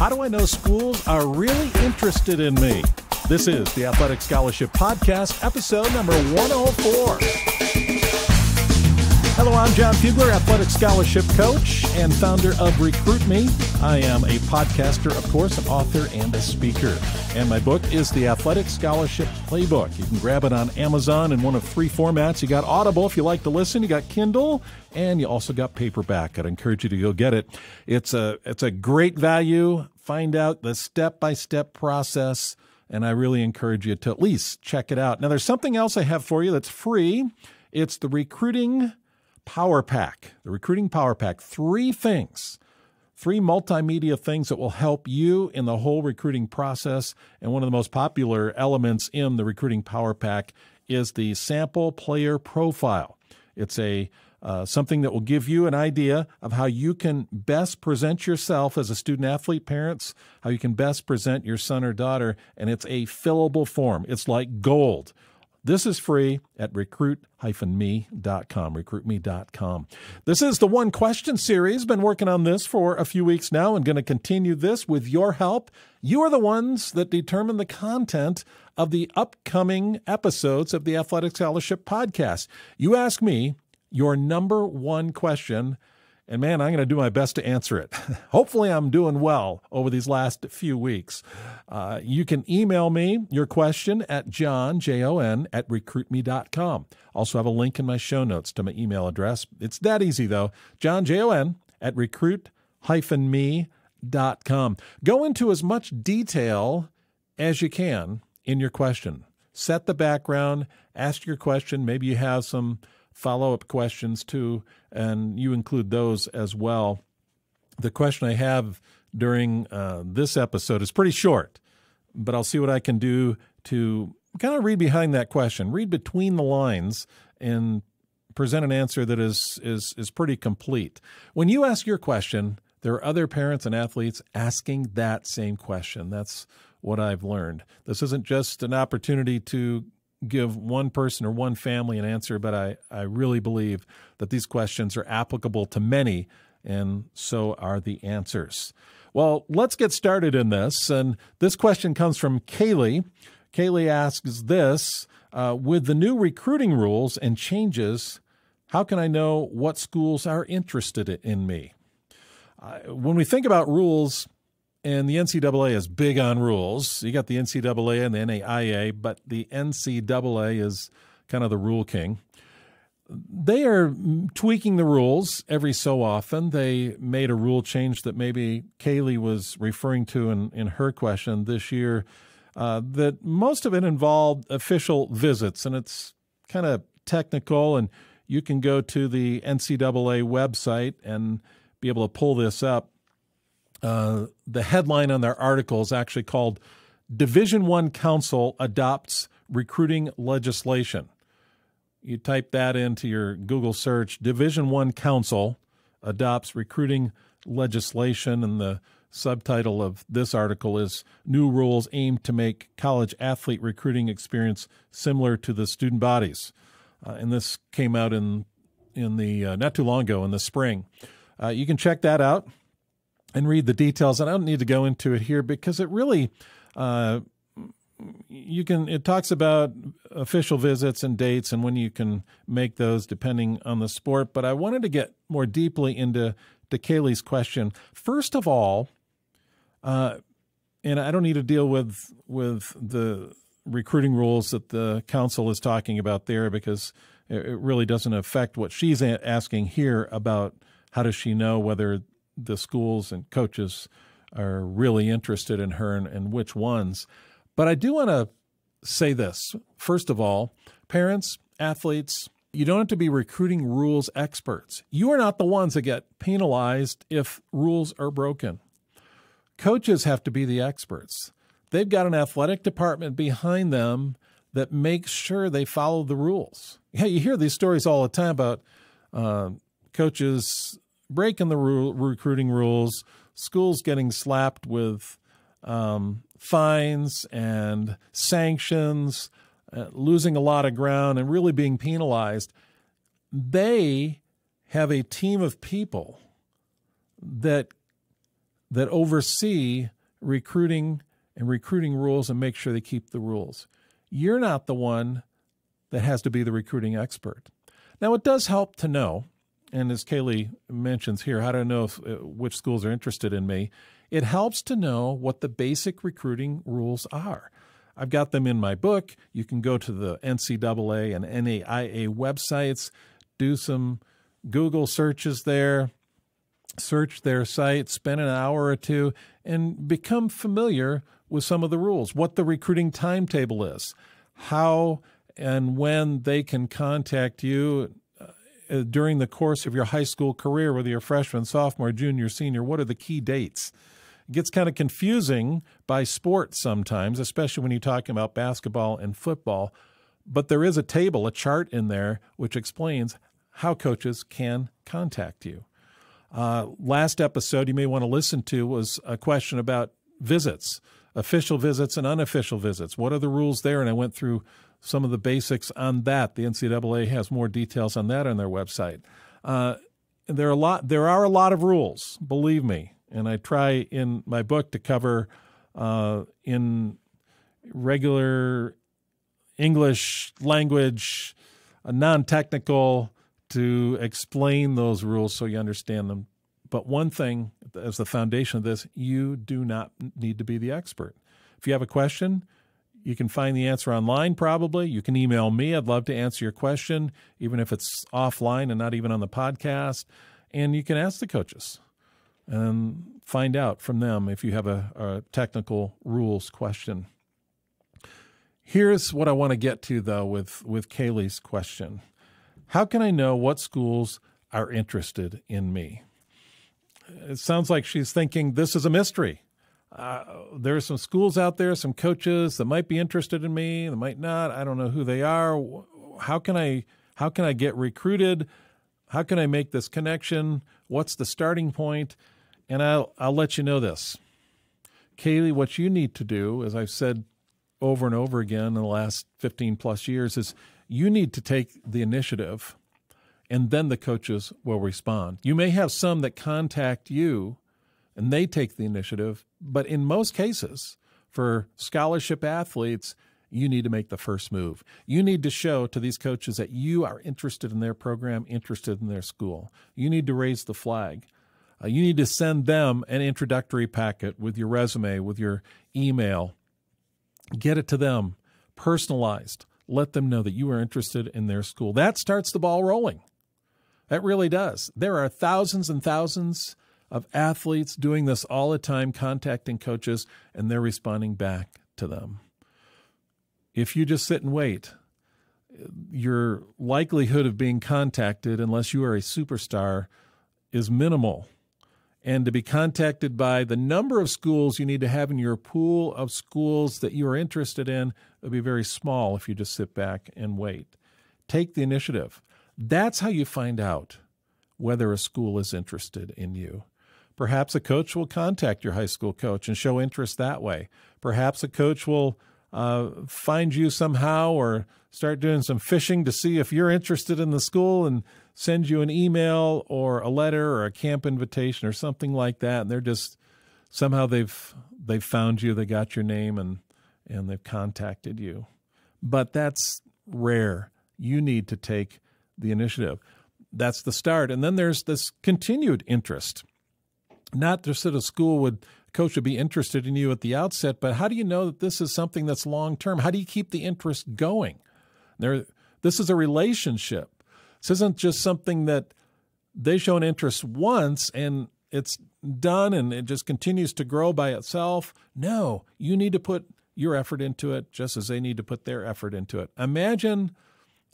How do I know schools are really interested in me? This is the Athletic Scholarship Podcast, episode number 104. Hello, I'm Jon Fugler, Athletic Scholarship Coach and founder of Recruit Me. I am a podcaster, of course, an author and a speaker. And my book is the Athletic Scholarship Playbook. You can grab it on Amazon in one of three formats. You got Audible if you like to listen. You got Kindle, and you also got paperback. I'd encourage you to go get it. It's a great value. Find out the step-by-step process, and I really encourage you to at least check it out. Now, there's something else I have for you that's free. It's the Recruiting Power Pack. The Recruiting Power Pack. Three multimedia things that will help you in the whole recruiting process. And one of the most popular elements in the Recruiting Power Pack is the Sample Player Profile. It's something that will give you an idea of how you can best present yourself as a student-athlete, parents, how you can best present your son or daughter, and it's a fillable form. It's like gold. This is free at recruit-me.com, recruitme.com. This is the One Question series. Been working on this for a few weeks now and going to continue this with your help. You are the ones that determine the content of the upcoming episodes of the Athletic Scholarship Podcast. You ask me your number one question, and man, I'm going to do my best to answer it. Hopefully I'm doing well over these last few weeks. You can email me your question at Jon, at recruitme.com. Also have a link in my show notes to my email address. It's that easy, though. Jon, at recruit-me.com. Go into as much detail as you can in your question. Set the background, ask your question. Maybe you have some follow-up questions too, and you include those as well. The question I have during this episode is pretty short, but I'll see what I can do to kind of read behind that question, read between the lines, and present an answer that is pretty complete. When you ask your question, there are other parents and athletes asking that same question. That's what I've learned. This isn't just an opportunity to give one person or one family an answer, but I really believe that these questions are applicable to many, and so are the answers. Well, let's get started in this, and this question comes from Kayleigh. Kayleigh asks this, with the new recruiting rules and changes, how can I know what schools are interested in me? When we think about rules, and the NCAA is big on rules. You got the NCAA and the NAIA, but the NCAA is kind of the rule king. They are tweaking the rules every so often. They made a rule change that maybe Kayleigh was referring to in her question this year, that most of it involved official visits, and it's kind of technical, and you can go to the NCAA website and be able to pull this up. The headline on their article is actually called Division I Council Adopts Recruiting Legislation. You type that into your Google search, Division I Council Adopts Recruiting Legislation, and the subtitle of this article is New Rules Aim to Make College Athlete Recruiting Experience Similar to the Student Bodies. And this came out in the not too long ago in the spring. You can check that out and read the details. And I don't need to go into it here because it really, it talks about official visits and dates and when you can make those depending on the sport. But I wanted to get more deeply into Kayleigh's question. First of all, and I don't need to deal with the recruiting rules that the council is talking about there because it really doesn't affect what she's asking here about how does she know whether the schools and coaches are really interested in her and which ones. But I do want to say this. First of all, parents, athletes, you don't have to be recruiting rules experts. You are not the ones that get penalized if rules are broken. Coaches have to be the experts. They've got an athletic department behind them that makes sure they follow the rules. Yeah, you hear these stories all the time about coaches breaking the recruiting rules, schools getting slapped with fines and sanctions, losing a lot of ground and really being penalized. They have a team of people that that oversee recruiting and recruiting rules and make sure they keep the rules. You're not the one that has to be the recruiting expert. Now, it does help to know, and as Kayleigh mentions here, how do I know which schools are interested in me? It helps to know what the basic recruiting rules are. I've got them in my book. You can go to the NCAA and NAIA websites, do some Google searches there, search their site, spend an hour or two, and become familiar with some of the rules, what the recruiting timetable is, how and when they can contact you during the course of your high school career, whether you're freshman, sophomore, junior, senior. What are the key dates? It gets kind of confusing by sport sometimes, especially when you're talking about basketball and football. But there is a table, a chart in there, which explains how coaches can contact you. Last episode you may want to listen to was a question about visits, official visits and unofficial visits. What are the rules there? And I went through some of the basics on that. The NCAA has more details on that on their website. There are a lot of rules, believe me, and I try in my book to cover in regular English language, non-technical, to explain those rules so you understand them. But one thing, as the foundation of this, you do not need to be the expert. If you have a question, you can find the answer online probably. You can email me. I'd love to answer your question, even if it's offline and not even on the podcast. And you can ask the coaches and find out from them if you have a technical rules question. Here's what I want to get to, though, with Kayleigh's question. How can I know what schools are interested in me? It sounds like she's thinking this is a mystery. There are some schools out there, some coaches that might be interested in me, that might not. I don't know who they are. How can I get recruited? How can I make this connection? What's the starting point? And I'll let you know this. Kayleigh, what you need to do, as I've said over and over again in the last 15 plus years, is you need to take the initiative, and then the coaches will respond. You may have some that contact you, and they take the initiative, but in most cases, for scholarship athletes, you need to make the first move. You need to show to these coaches that you are interested in their program, interested in their school. You need to raise the flag. You need to send them an introductory packet with your resume, with your email. Get it to them, personalized. Let them know that you are interested in their school. That starts the ball rolling. That really does. There are thousands and thousands of athletes doing this all the time, contacting coaches, and they're responding back to them. If you just sit and wait, your likelihood of being contacted, unless you are a superstar, is minimal. And to be contacted by the number of schools you need to have in your pool of schools that you are interested in will be very small if you just sit back and wait. Take the initiative. That's how you find out whether a school is interested in you. Perhaps a coach will contact your high school coach and show interest that way. Perhaps a coach will find you somehow or start doing some fishing to see if you're interested in the school and send you an email or a letter or a camp invitation or something like that. And they're just somehow they've found you, they got your name, and they've contacted you. But that's rare. You need to take the initiative. That's the start. And then there's this continued interest. Not just that coach would be interested in you at the outset, but how do you know that this is something that's long-term? How do you keep the interest going? This is a relationship. This isn't just something that they show an interest once and it's done and it just continues to grow by itself. No, you need to put your effort into it just as they need to put their effort into it. Imagine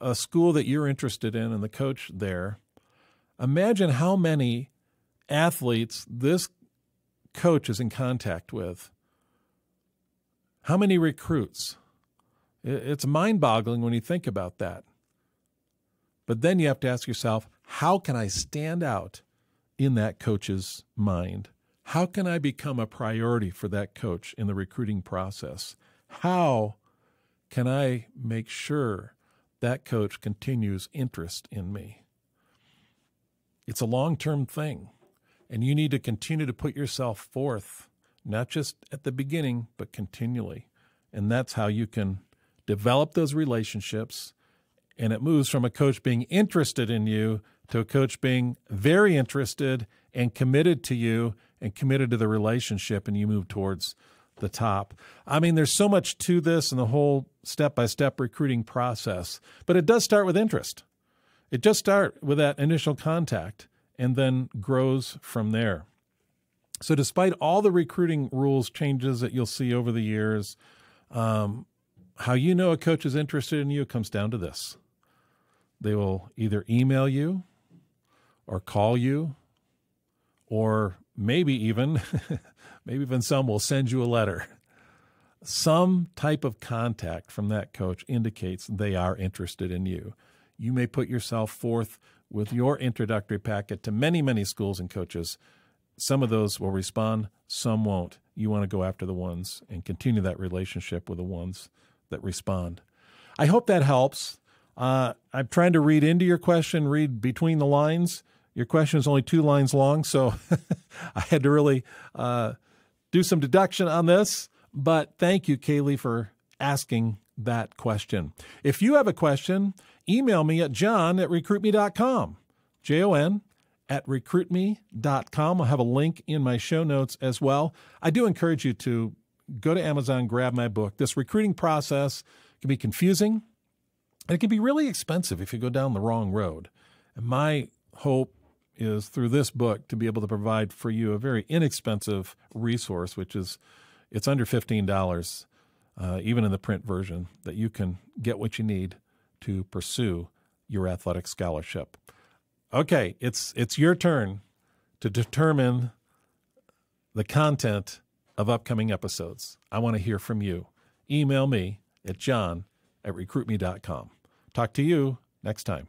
a school that you're interested in and the coach there. Imagine how many athletes this coach is in contact with. How many recruits? It's mind-boggling when you think about that. But then you have to ask yourself, how can I stand out in that coach's mind? How can I become a priority for that coach in the recruiting process? How can I make sure that coach continues interest in me? It's a long-term thing. And you need to continue to put yourself forth, not just at the beginning, but continually. And that's how you can develop those relationships. And it moves from a coach being interested in you to a coach being very interested and committed to you and committed to the relationship, and you move towards the top. I mean, there's so much to this and the whole step-by-step recruiting process, but it does start with interest. It just starts with that initial contact and then grows from there. So despite all the recruiting rules changes that you'll see over the years, how you know a coach is interested in you comes down to this. They will either email you or call you, or maybe even some will send you a letter. Some type of contact from that coach indicates they are interested in you. You may put yourself forth with your introductory packet to many, many schools and coaches. Some of those will respond, some won't. You want to go after the ones and continue that relationship with the ones that respond. I hope that helps. I'm trying to read into your question, read between the lines. Your question is only 2 lines long, so I had to really do some deduction on this. But thank you, Kayleigh, for asking that question. If you have a question, email me at jon@recruitme.com, jon@recruitme.com. I'll have a link in my show notes as well. I do encourage you to go to Amazon, grab my book. This recruiting process can be confusing, and it can be really expensive if you go down the wrong road. And my hope is through this book to be able to provide for you a very inexpensive resource, which is it's under $15, even in the print version, that you can get what you need to pursue your athletic scholarship. Okay, it's your turn to determine the content of upcoming episodes. I want to hear from you. Email me at jon@recruitme.com. Talk to you next time.